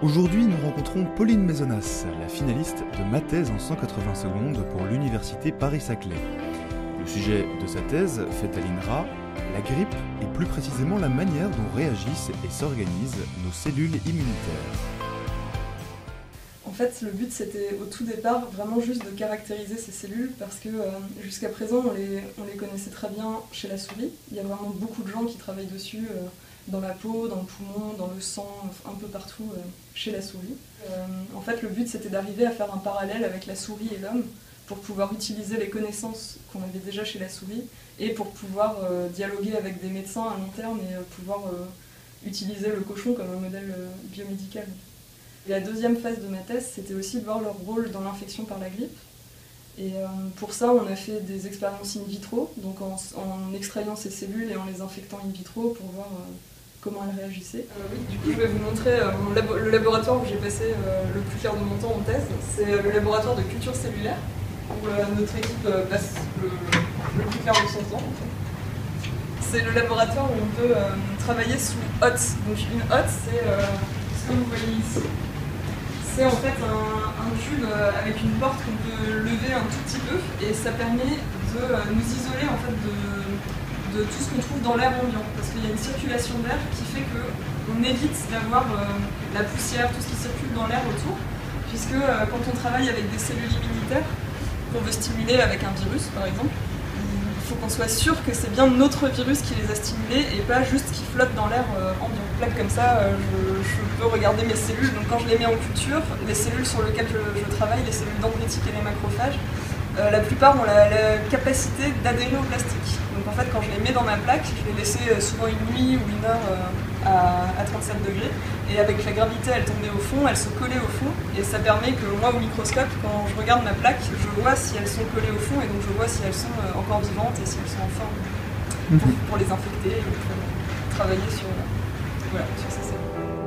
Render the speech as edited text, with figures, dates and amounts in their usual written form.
Aujourd'hui, nous rencontrons Pauline Maisonnas, la finaliste de ma thèse en 180 secondes pour l'université Paris-Saclay. Le sujet de sa thèse fait à l'INRA la grippe et plus précisément la manière dont réagissent et s'organisent nos cellules immunitaires. En fait, le but c'était au tout départ vraiment juste de caractériser ces cellules parce que jusqu'à présent on les connaissait très bien chez la souris. Il y a vraiment beaucoup de gens qui travaillent dessus dans la peau, dans le poumon, dans le sang, un peu partout chez la souris. En fait, le but c'était d'arriver à faire un parallèle avec la souris et l'homme pour pouvoir utiliser les connaissances qu'on avait déjà chez la souris et pour pouvoir dialoguer avec des médecins à long terme et pouvoir utiliser le cochon comme un modèle biomédical. Et la deuxième phase de ma thèse, c'était aussi de voir leur rôle dans l'infection par la grippe. Et pour ça, on a fait des expériences in vitro, donc en extrayant ces cellules et en les infectant in vitro pour voir comment elles réagissaient. Oui, du coup, je vais vous montrer le laboratoire où j'ai passé le plus clair de mon temps en thèse. C'est le laboratoire de culture cellulaire, où notre équipe passe le plus clair de son temps. C'est le laboratoire où on peut travailler sous hotte. Donc une hotte, c'est ce que vous voyez ici. C'est en fait un tube avec une porte qu'on peut lever un tout petit peu et ça permet de nous isoler en fait de tout ce qu'on trouve dans l'air ambiant parce qu'il y a une circulation d'air qui fait qu'on évite d'avoir la poussière, tout ce qui circule dans l'air autour puisque quand on travaille avec des cellules immunitaires qu'on veut stimuler avec un virus par exemple, il faut qu'on soit sûr que c'est bien notre virus qui les a stimulés et pas juste qui flotte dans l'air ambiant. Là, comme ça, je peux regarder mes cellules. Donc quand je les mets en culture, les cellules sur lesquelles je travaille, les cellules dendritiques et les macrophages, la plupart ont la capacité d'adhérer au plastique. Donc en fait, quand je les mets dans ma plaque, je les laissais souvent une nuit ou une heure à 37 degrés. Et avec la gravité, elles tombaient au fond, elles se collaient au fond. Et ça permet que moi, au microscope, quand je regarde ma plaque, je vois si elles sont collées au fond. Et donc je vois si elles sont encore vivantes et si elles sont en forme pour les infecter et pour travailler sur ces cellules.